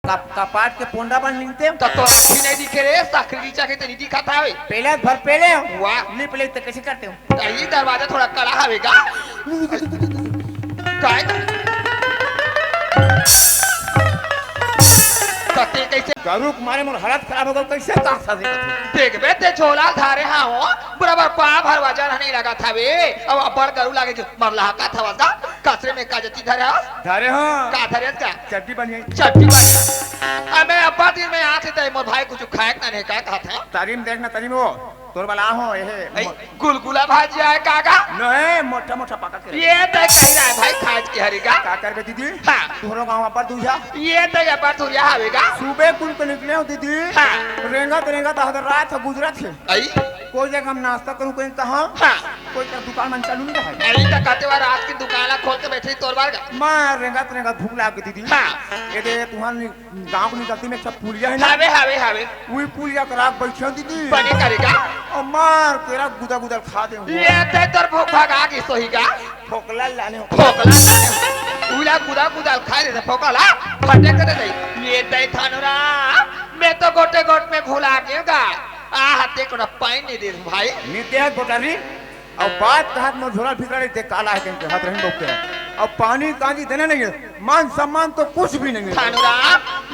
कपाट के पोंडा बन निकते तो आखी नहीं दिखे रे साखरी चाहे तो नहीं दिखा था वे पहले भर पहले वाह लिप ले तो कैसे करते हो ये दरवाजा थोड़ा कड़ा हवेगा काय कते कैसे गरुक मारे मोर हालत खराब हो गई कैसे तासा दे देख बे ते झोला धारे हां हो बराबर पा भर वजन नहीं लगा था वे अब अबर गरु लागे जो मरला का था वसा कचरे में काजती धरे धारे हां का धरे का चट्टी बनी चट्टी बनी अबे अब्बा दिन में आते थे मोर भाई कुछ खाए ना नहीं का कहा था तारीम देखना तारीम हो तोर वाला हो ये गुलगुला भाजी है काका नहीं मोटा मोटा पका के ये तो कह रहा है भाई खाज के हरेगा का कर बे दीदी हां तोरो गांव पर दूजा ये तो या पर तुरिया हवेगा सुबह कुल पे निकले हो दीदी हां रेंगा तो हदर रात गुजरत है आई कोई जगह हम नाश्ता करूं कहीं कहां हां कोई का दुकान मन चालू नहीं है आई तो कहते हुआ रात की दुकान खोल के बैठे तोर बार मैं रेंगा भूख लाग गई दीदी हां ये दे तुम्हारी गांव की निकलती में सब पुलिया है ना हवे वही पुलिया करा बैठे दीदी बने करेगा अमार तेरा गुदा गुदा खा दे ये ते तोर भूख भागा की सोहीगा फोकला लाने फोकला उला गुदा गुदा खा दे फोकला फटे करे नहीं ये ते थानुरा मैं तो गोटे गोट में भूला गया आ हाथे को पानी नहीं दे भाई नीते है गोटारी और बात हाथ में झोला फिकरा दे काला है कहीं हाथ रहे लोग के और पानी काजी देने नहीं है मान सम्मान तो कुछ भी नहीं है थानुरा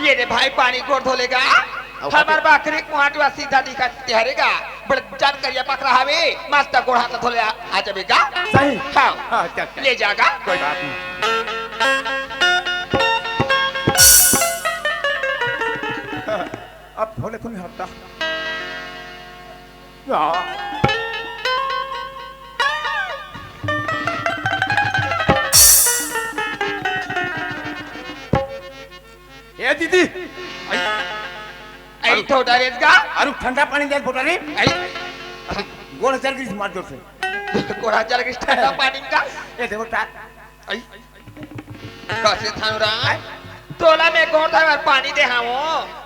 ये रे भाई पानी गोड़ धोलेगा हमार बाकरी कुआटवा सीधा दिखा तेहरेगा बड़ जान करिया पकड़ा हवे मस्त गोड़ हाथ धोले आ जाबेगा सही हां हां चल ले जागा कोई बात नहीं अब भोले तुम हटता ए दीदी आई तो डरेगा अरे ठंडा पानी दे बोतल आई गोड़ चल गई मार जोर से कोड़ा चल के ठंडा पानी का ए देखो टा आई कैसे थानुरा तोला में गोड़ था पानी दे हां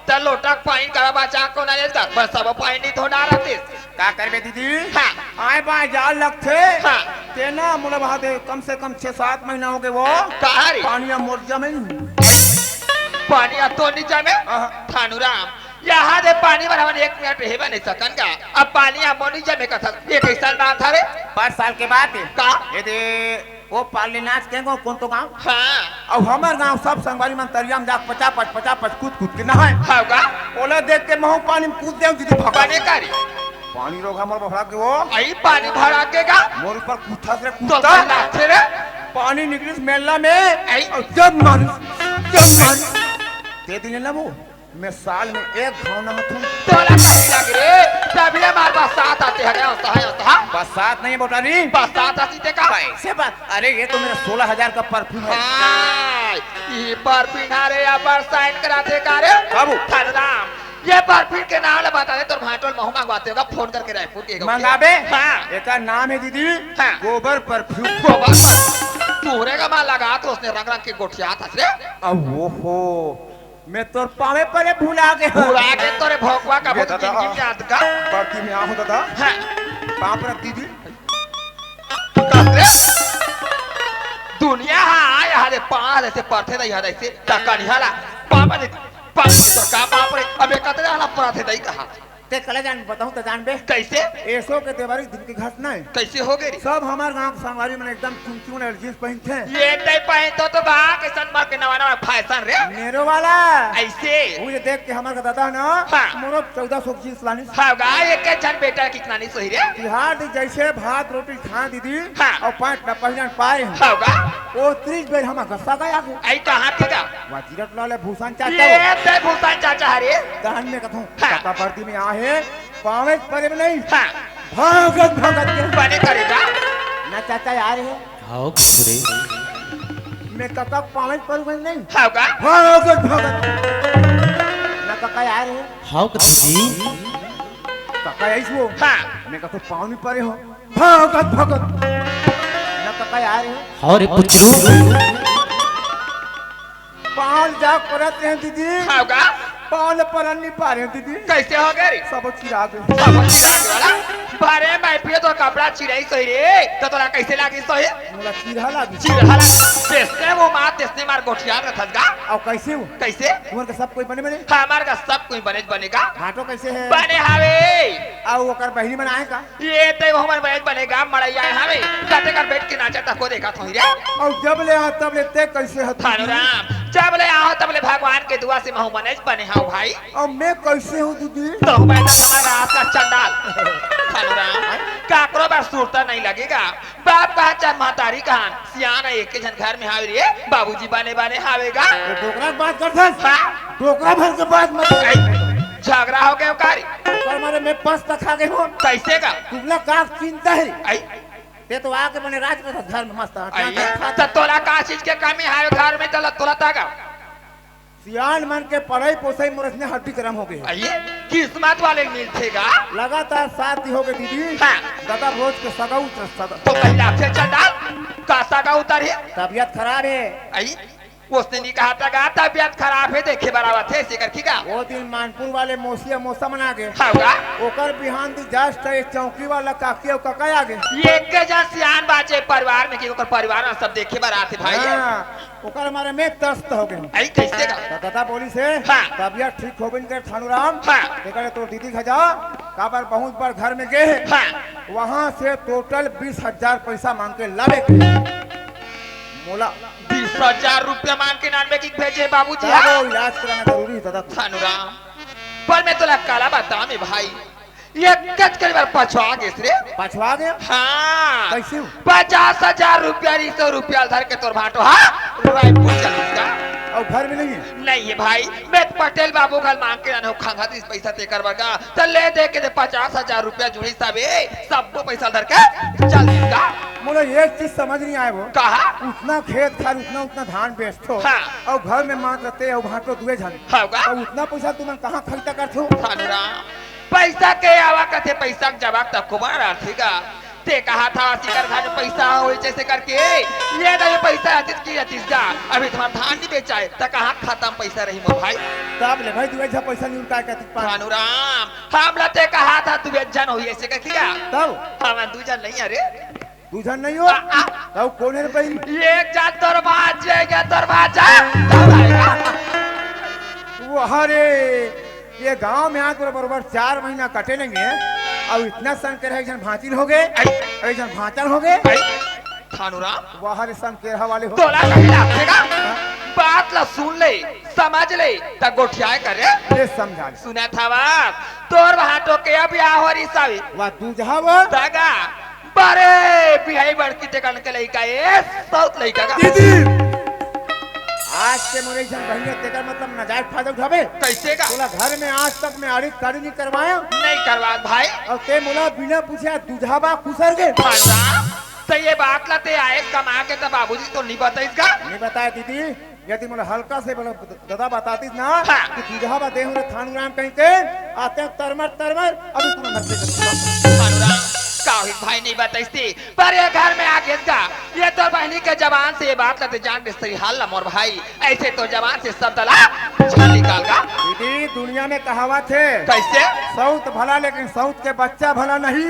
त लोटा पानी करा बचा को ना लेता बस सब पानी थोड़ा रहते का करबे दीदी हां आए बा जाल लगथे हां तेना मोला वहां दे कम से कम 6-7 महीना हो गए वो कहारी पानी मोर्जा में पानी तो नीचे में थानुरा यहाँ दे पानी बराबर 1 मिनट रहे बने सकन का अब पानी अब नीचे में कथा एक साल ना था रे 5 साल के बाद का ये दे वो पाली नाच के कौन तो गांव हां अब हमार गांव सब संगवारी मन तरियाम जा 50 कूद के नहाए होगा ओला देख के महू पानी में कूद दे दीदी भगाने कारी पानी रोग हमर भरा के वो आई पानी भरा केगा मोर ऊपर कूथा से तो कूदा नाचे रे पानी निकली मेला में आई जब मार दे दिन ना वो मैं साल में एक घाव ना हूं तोला कहीं लग रे तभी हमारे पास साथ आते हैं होता बरसात नहीं बोटा नहीं बरसात आती थे का कैसे बात अरे ये तो मेरा 16,000 का परफ्यूम है ये परफ्यूम रे या बरसाइन कराते का रे बाबू थानराम ये परफ्यूम के नाम बता दे तो भाटोल महू मंगवाते होगा फोन करके रायपुर के मंगाबे हां एक नाम है दीदी गोबर परफ्यूम गोबर तोरे का माल लगा तो उसने रंग रंग के गोठिया था रे अब वो हो मैं तोर पावे परे भूला के तोरे भोगवा का बहुत जिंदगी में याद का पड़ती में आहू दादा हां पाप रख दीदी दुनिया हां यहाँ रे पाल ऐसे पड़ते नहीं यहाँ ऐसे टक्का नहीं हाला पापा ने तो का पाप रे अबे कतरे हाला पड़ते नहीं कहा ते कले जान बताऊं तो जान बे कैसे ऐसो के देवारी दिन की घटना है कैसे हो गई सब हमार गांव संगवारी में एकदम चुनचुन और जींस पहन थे ये नहीं पहन तो बा कैसन मार के नवा नवा फैशन रे मेरो वाला ऐसे मुझे देख के हमार का दादा ना मोरो 1400 जींस लानी हागा एक जन बेटा कितना नहीं सही रे बिहार जैसे भात रोटी खा दीदी हाँ। और 5 न पहिरन पाए हागा वो 30 बेर हम गस्सा गया को आई कहां के का वजीरत लाले भूषण चाचा ये ते भूषण चाचा रे दहन में कथूं हाँ। काका पड़ती में आहे पावे परे में नहीं हां भागत के बने करेगा ना चाचा यार है हाउ कुछरे मैं काका पावे पर में नहीं हागा भागत ना काका यार है हाउ कथजी काका ऐसो हां मैं काका पावे परे हो भागत ना काका यार है हाउ रे पुचरू पाल जा परत हैं दीदी हागा पाल पर नहीं पा रहे दीदी, कैसे हो गए रे? सब चिरा गए। सब चिराग वाला बारे मैं पिए तो कपड़ा चिराई सही रे तो तोरा कैसे लागी सही? मोला चिरा लागी। चिरहला तेसने वो मार तेसने मार गोठियार रखत गा। और कैसे हो कैसे? तुम्हारे का सब कोई बने बने हमार का सब कोई बनेगा। घाटो कैसे है बने हावे और ओकर बहनी बनाए का ये तो हमर बनेज बनेगा मड़ैया है हावे काटे कर बैठ के नाचा तको देखा थोई रे। और जब ले आ तब ले ते कैसे है थानु राम जब ले आओ तब ले भगवान के दुआ से महू बनेज बने हाउ भाई। और मैं कैसे हूँ दीदी? तो मैं तो हमारा आपका चंडाल थानु राम काकरो बार सूरता नहीं लगेगा। बाप कहा चाहे महतारी कहा सियान है एक जन घर में हावे रे बाबूजी बने बने हावेगा। डोकरा बात करता डोकरा भर के बात मत झगड़ा हो गया कारी पर मारे मैं पस तक खा गए हूँ। कैसे का तुमला का चिंता है आई ते तो आके बने राज में घर में मस्त तो तोला का चीज के कमी है घर में तोला तोला तागा सियान मन के पढ़ाई पोसाई मुरस ने हड्डी गरम हो गई। आइए किस्मत वाले मिलतेगा लगातार 7 दिन हो गए दीदी। हाँ। दादा रोज के सगाऊ सदा तो पहला से चंडाल का सागा उतर है तबीयत खराब है। आई उसने नहीं कहा था गा तबीयत खराब है देखे बराबर थे सिकर खीगा वो दिन मानपुर वाले मौसिया मौसा मना गए होगा ओकर बिहान दी जस्ट चौकी वाला काकी और काका आ गए। ये के जन सियान बाजे परिवार में की ओकर परिवार में सब देखे बराबर थे भाई। हाँ, ओकर हमारे में तस्त हो गए। आई कैसे का तो दादा बोली से हाँ। तबीयत ठीक हो गई कर थानू राम हाँ। देखा तो दीदी खजा काबर बहुत बार घर में गए हाँ। वहाँ से टोटल 20,000 पैसा मांग के लावे मोला 20,000 रुपया मांग के नानबे की भेजे बाबूजी। वो इलाज कराना जरूरी है दादा। थानुराम पर मैं तोला काला बता में भाई ये कच कर बार पछवा गेस रे पछवा गए हाँ कैसे 50,000 रुपया 100 रुपया धर के तोर भाटो हाँ रायपुर चल इसका और घर में नहीं है नहीं है भाई मैं पटेल बाबू कल मांग के ना खांगा इस पैसा ते करवागा तो ले दे के 50,000 रुपया जुड़ी साबे सबको पैसा धर के चल इसका। मोला एक चीज समझ नहीं आए वो कहा उतना खेत खाल उतना धान बेचतो हाँ। और घर में मांग रहते और भाटो दुए झन होगा और उतना पैसा तुम कहाँ खर्चा करते थानुराम पैसा के आवा कथे पैसा के जवाब तक को बना रखेगा ते कहा था सिकर घर में पैसा हो जैसे करके ये नहीं पैसा अतीत की अतीत का अभी तुम्हारा धान नहीं बेचा है तो कहाँ खत्म पैसा रही मो भाई तब ले भाई दुए झा पैसा नहीं उठा के थानुराम हम लते कहा था तू जन हो ऐसे करकेगा तब हम दू जन नहीं अरे तुझा नहीं हो तब कौन है भाई एक जान दरवाजा वो अरे ये गांव में आज बराबर 4 महीना कटे लेंगे और इतना संकर है भांचिल हो गए ऐसा भांचल हो गए थानुराम बाहर संकेर वाले हो तोला कहेगा बात ला सुन ले समझ ले त गोठिया करे ये समझा ले। सुना था बात तोर भाटो के अब आहोरी सावी वा तुझा वो दागा बारे बिहाई बड़की टेकन के लइका ए साउथ लइका का दीदी आज के मोरे जन बहिया तेकर मतलब नाजायज फायदा उठावे कैसे का बोला घर में आज तक मैं आड़ी काड़ी नहीं करवाया नहीं करवा भाई और ते मोला बिना पूछे दुधाबा खुसर गए थानुराम तो ये बात लाते आए कमा के तो बाबूजी तो नहीं बता इसका नहीं बताया दीदी यदि मोला हल्का से बोला दादा बताती ना हाँ। कि दुधाबा दे हो थानू राम कहीं के आते तरमर अभी तुम नर्से कर थानुराम काहिक भाई नहीं बताइए पर ये घर में आके इसका ये तो बहनी के जबान से ये बात करते जान सही हाल ना मोर भाई ऐसे तो जबान से सब दला छल निकाल का दीदी दुनिया में कहावत है कैसे सऊत भला लेकिन सऊत के बच्चा भला नहीं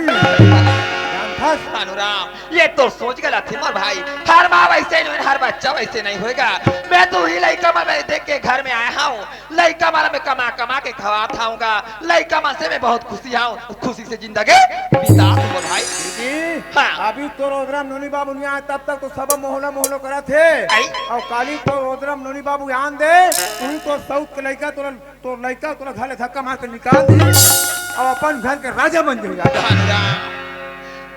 अनुराम ये तो सोच गया थी मोर भाई हर माँ वैसे नहीं हर बच्चा वैसे नहीं होएगा मैं तो ही लड़का मैं देख के घर में आया हूँ लड़का मारा मैं कमा कमा के खवा खाऊंगा लड़का माँ से मैं बहुत खुशी हूँ खुशी से जिंदगी बिता मोर भाई हाँ। अभी तो रोजराम नोनी बाबू नहीं आए तब तक तो सब मोहल्ला करा थे और काली तो रोजराम नोनी बाबू आन दे तू तो साउथ के लड़का तो लड़का तोरा घर धक्का मार के निकाल दी और अपन घर के राजा बन जाएगा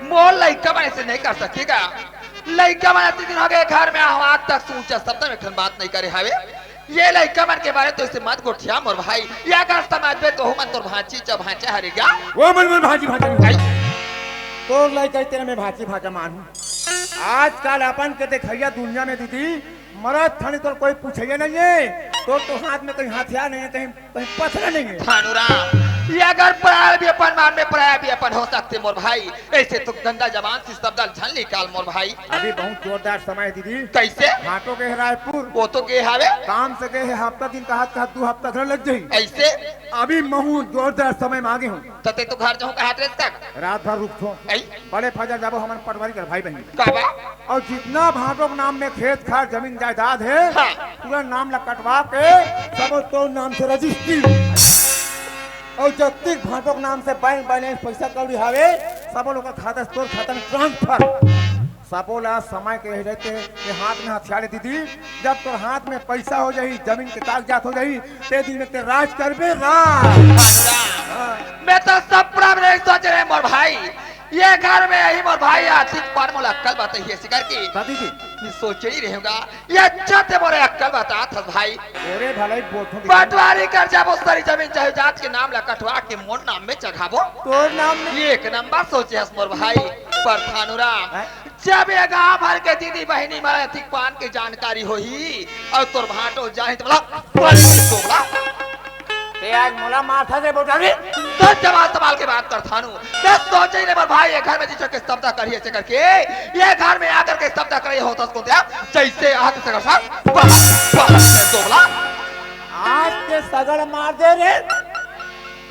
मोर लड़का मैं ऐसे नहीं कर सकेगा लड़का मैं इतने दिन हो गए घर में आज तक सोचा शब्द में बात नहीं करे हावे ये लड़का मन के बारे तो इसे मत गोठिया मोर भाई या कर समाज में तो मन तो भांची जब भांचा हरेगा वो मन भाजी भाजा तो लड़का तेरा में भाजी भाजा मानू आजकल अपन के देखैया दुनिया में दीदी मरद थाने तो कोई पूछे नहीं है तो हाथ में कहीं हथियार नहीं है कहीं पत्थर नहीं है थानुराम ये अगर पराया भी अपन मान में पराया भी अपन हो सकते मोर भाई। ऐसे तो गंदा जबान से शब्द झल निकाल मोर भाई। अभी बहुत जोरदार समय दीदी। कैसे घाटों के रायपुर वो तो गे हावे काम से गए है, हफ्ता दिन का हाथ 2 हफ्ता घर लग जाई। ऐसे अभी महू जोरदार समय मांगे हूँ। तते तो घर जाऊं का हाथ रेत तक रात भर रुको ऐ बड़े फजर जाबो हमारे पटवारी कर भाई बहन। काबा और जितना भाटों के नाम में खेत खार जमीन जायदाद है हाँ। पूरा नाम ला कटवा के सब तो नाम से रजिस्ट्री और जब तक भाटों के नाम से बैंक बैलेंस पैसा कौड़ी हावे सब लोग का खाता से तोर खाता में ट्रांसफर। सबोला समय के रहते के हाथ में हथियार दीदी। जब तोर हाथ में पैसा हो जाही जमीन के कागजात हो जाही ते दिन में ते राज करबे राज। मैं तो सपना में नहीं सोच रहे मोर भाई। ये घर में यही मोर भाई आर्थिक पर मोला अक्कल बताइए शिकार की दीदी ये सोच ही रहेगा। ये अच्छा थे मोरे अक्कल बता था भाई। ओरे भलाई बोथो पटवारी कर जाबो सारी जमीन चाहे जात के नाम ला कटवा के मोर नाम में चढ़ाबो तोर नाम में ये एक नंबर सोचे हस मोर भाई। पर थानुराम जब ये गाँव भर के दीदी बहनी मारे अधिक पान की जानकारी होही और तोर भाटो जाहि तो बोला ते आज मोला माथा से बोटारी तो जवाब सवाल के बात कर थानू। मैं सोच ही नहीं पर भाई ये घर में जिसके शब्द करिए से करके ये घर में आकर के शब्द करे होता उसको दिया जैसे हाथ से कर बोला आज के सगड़ मार दे रे।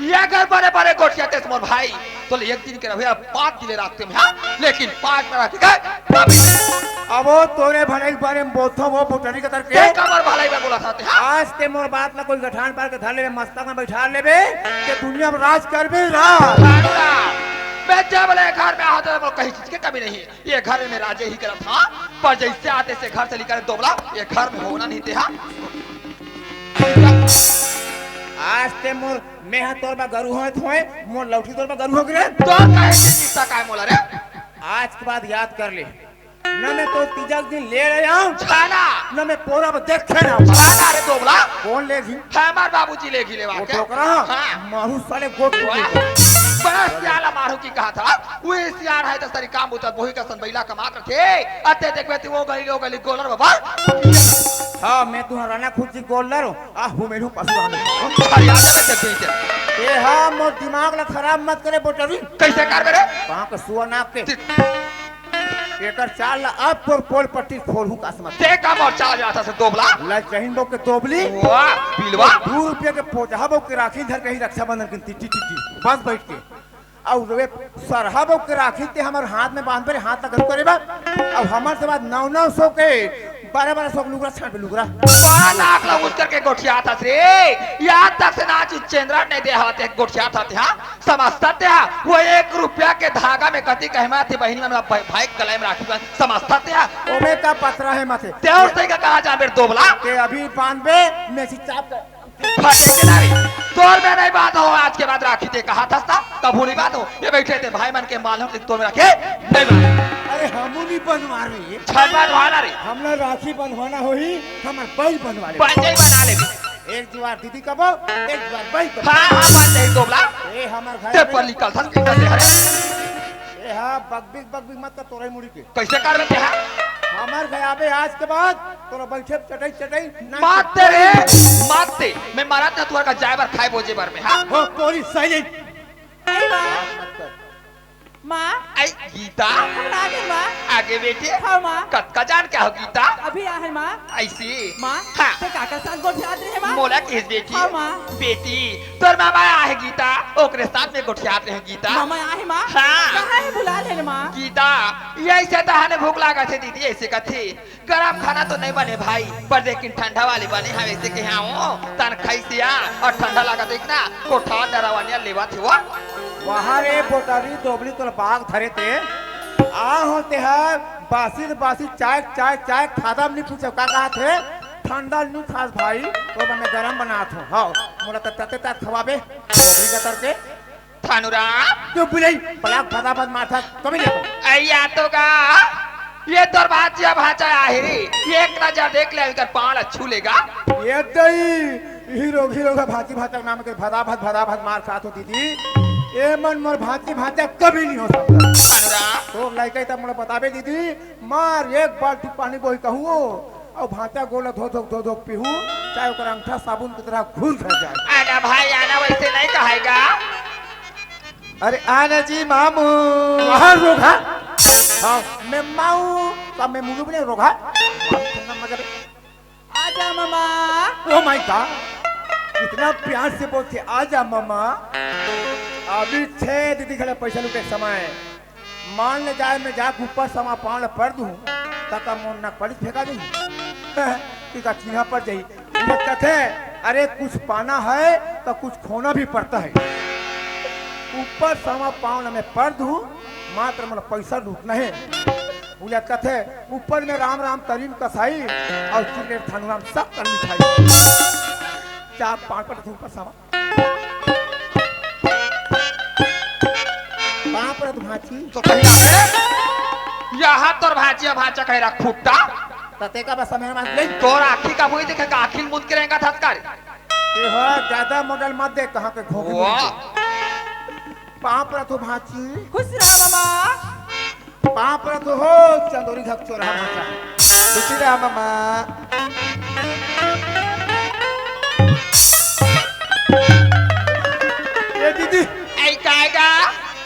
ये घर बड़े बड़े गोठिया थे मोर भाई तो एक दिन के रहे 5 दिन रास्ते में लेकिन 5 में रख गए। अब वो तोरे भले के बारे में बोथो वो बोटरी के तरके कमर भलाई में बोला था आज ते मोर बात ना कोई गठान पार के धर लेबे मस्तक में बैठा लेबे के दुनिया में राज करबे राज। मैं जब ले घर में आता तो कहीं चीज की कमी नहीं है। ये घर में राजे ही करा था पर जैसे आते से घर से निकले दोबला ये घर में होना नहीं था। आज ते मोर मेहा तोर बा गरु होत होए मोर लौठी तोर बा गरु हो गरे तो कहे चिंता काय मोला रे। आज के बाद याद कर ले न मैं तो तीजा दिन ले रहे आऊं छाना न मैं पोरा पर देखे ना छाना रे दोबला कौन लेगी हमार बाबूजी लेगी ले वो वाके टोकरा हां मारू साले गोट बड़ा सियाला मारू की कहा था वो सियार है तो सारी काम उतर वही का संबैला कमात रखे अते देखबे तू वो गली गोलर बाबा। हां मैं तू राना खुद गोलर आ हूं मेरू पशु हम याद है ते कैसे ए हां मोर दिमाग ला खराब मत करे बोटरी कैसे कर रे कहां का सुअर नाप के एकर चाल ला अब तोर पोल पट्टी खोलहू का समझ ते काम और चला जाता से दोबला ला जहीन बो के दोबली वाह बिलवा 2 रुपया के पोजहा बो के राखी धर के ही रक्षाबंधन के टिटी टिटी बस बैठ के और वे सरहा बो के राखी ते हमर हाथ में बांध पर हाथ तक करे बा अब हमर से बाद 900 के 1200 लुगरा छाट लुगरा बड़ा नाक ला उठ करके गोठिया था रे याद तक से नाच चंद्रा नहीं दे हाथे गोठिया था हां समझता थे वो 1 रुपया के धागा में कति कहमा थी बहनी में भाई गले में राखी समझता थे ओमे का पतरा है माथे ते और सही का कहा जा मेरे दोबला के अभी बांधबे मेसी चाप फटे के नारी तोर में नहीं बात हो आज के बाद राखी ते कहा था तब नहीं बात हो ये बैठे थे भाई मन के मालूम लिख तोर में रखे नहीं अरे हमू नहीं बनवा रही छठ बनवाना रे हमला राखी बनवाना होही हमर बई बनवा ले पंजे बना ले एक बार दीदी कबो एक बार बई कबो हां हां बन दे दोबला ए हमर ते घर पर निकल सन के दे हरे ए हां बगबिग मत कर तोरे मुड़ी के कैसे कर लेते हैं हमर गयाबे आज के बाद तोरा बैठे चटई माते रे माते मैं मारा था तुअर का जायबर खाए बोझे बार में हां हो पोरी सही माँ आई गीता आगे माँ आगे बेटे हाँ माँ कत का जान क्या हो गीता अभी आहे माँ ऐसी माँ हाँ ते काका साथ गोठियात रहे माँ मोला किस बेटी हाँ माँ बेटी तोर मामा आहे गीता ओकरे साथ में गोठियात रहे गीता मामा आहे माँ हाँ। कहाँ है बुला ले माँ गीता ऐसे तो हने भूख लगा थे दीदी ऐसे कथे गरम खाना तो नहीं बने भाई पर लेकिन ठंडा वाली बने हम ऐसे के यहाँ तन खाई सिया और ठंडा लगा देखना कोठा डरावानिया लेवा थे वो वहां रे बोटारी दोबली तोर बाग धरे थे आ होते है बासी चाय खादा में नहीं पूछो का कहा थे ठंडा नहीं खास भाई तो मैं गरम बना था हां मोला तते तात खवाबे दोबली का तरके थानुरा तो बुलाई पलाक फटाफट माथा कभी ले अय्या तो का ये तोर भाचिया भाचा आहे रे एक नजर देख ले कर पाल छू लेगा ये दई हीरो का भाची भाचा नाम के भदाभद मार खात हो दीदी ए मन मोर भाची भाचा कभी नहीं हो सकता थानुरा तो लइका त मोला बताबे दीदी मार एक बाल्टी पानी बोई कहू और भाता गोला धो धो पीहू चाहे ओकर अंगठा साबुन की तरह घुल रह जाए। आना भाई आना, वैसे नहीं कहेगा। अरे आना जी मामू। वहाँ रोगा हाँ मैं माऊ का मैं मुंह में रोगा मगर आजा मामा। ओ माय गॉड इतना प्यार से बोलते आजा मामा। अभी 6 दीदी खड़े पैसा लुटे समय मान ले जाए मैं जाके ऊपर समा पान पड़ दूं तक मोन ना पड़ी फेंका दूं कि का चिन्हा पड़ जाई कहते अरे कुछ पाना है तो कुछ खोना भी पड़ता है। ऊपर समा पान में पड़ दूं मात्र मतलब पैसा लूटना है। उन्हें कहते ऊपर में राम राम तरीन कसाई और चिल्ले थानुराम सब कर मिठाई 4-5 पर ऊपर समा पर भाची तो कहीं यहाँ तोर भाजी भाचा कह रहा खुट्टा तते का बस समय में ले तोर आखी का वही देखेगा आखिर मुद के रहेगा थसकार ये हो ज्यादा मॉडल मत दे कहां पे घोंके वाह पाप पर तो भाची खुश रहा मामा। पाप पर तो हो चंदोरी धक चोरा भाचा खुशी रहा मामा। ये दीदी ऐ काएगा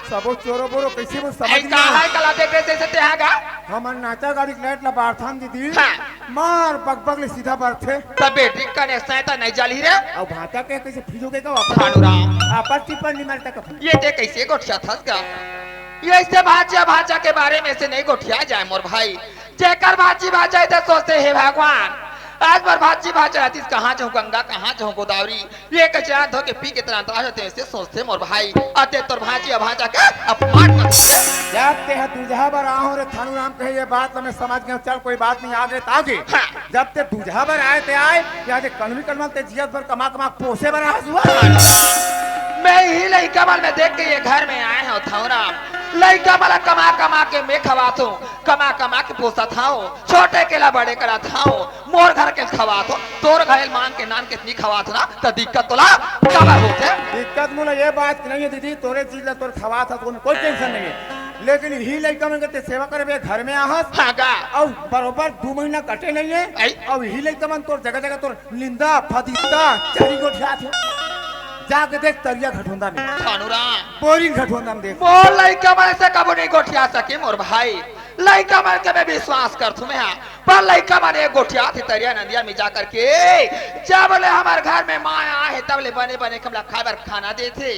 सबो चोरो बोरो कैसे वो समझ ऐ नहीं का है कला देख रहे से तेहागा हमर नाचा गाड़ी लाइट ला बारथान दीदी हाँ। मार बगबग ले सीधा बरथे तब बेटी का नेक्स्ट तो नहीं जाली रे और भाता के कैसे फिजोगे का वापस भानुराम आपस टिप्पण नहीं मारता का ये देख कैसे गोठिया थस गया। ये इससे भाजा भाजा के बारे में से नहीं गोठिया जाए मोर भाई जेकर भाजी भाजा इधर सोचते हे भगवान आज बार भाजी भाजा रहती कहाँ जाऊँ गंगा कहाँ जाऊँ गोदावरी ये कचरा धो के पी के तरह जाते हैं सोचते मोर भाई आते तोर भाजी भाजा के अपमान मत करे। जब ते दूल्हा बर आहो रे थानुराम कहे ये बात हमें समझ गए चल कोई बात नहीं आगे तो आगे हाँ। जब ते दूल्हा बर आए ते आए या जे कलमी कलमा ते जियत बर कमा कमा पोसे बर हुआ मैं ही लड़का वाल में देख के ये घर में आए हैं थानुराम लड़का वाला कमा कमा के मैं खवाता हूँ कमा कमा के पोसा था छोटे केला बड़े करा था मोर घर के खवात हो तोर घायल मान के नान कितनी खवात ना तो दिक्कत तोला कबर होते दिक्कत मुला ये बात नहीं है दीदी तोरे चीज ला तोर खवा था तो कोई टेंशन नहीं है लेकिन ही लड़का में कहते सेवा करे घर में आहस हाँ गा और बरोबर 2 महीना कटे नहीं है और ही लड़का मन तोर जगह जगह तोर निंदा फदिता चारी गोठिया थे जाके देख तरिया घटोंदा में थानुराम बोरिंग घटोंदा में देख मोर लड़का मन से कबो नहीं गोठिया सके मोर भाई लड़का मन के मैं विश्वास कर तू मैं पर लड़का मन एक गोठिया थी तरिया नदिया में जा करके जब ले हमारे घर में माँ आए तब ले बने बने कमला खाबर खाना दे थे।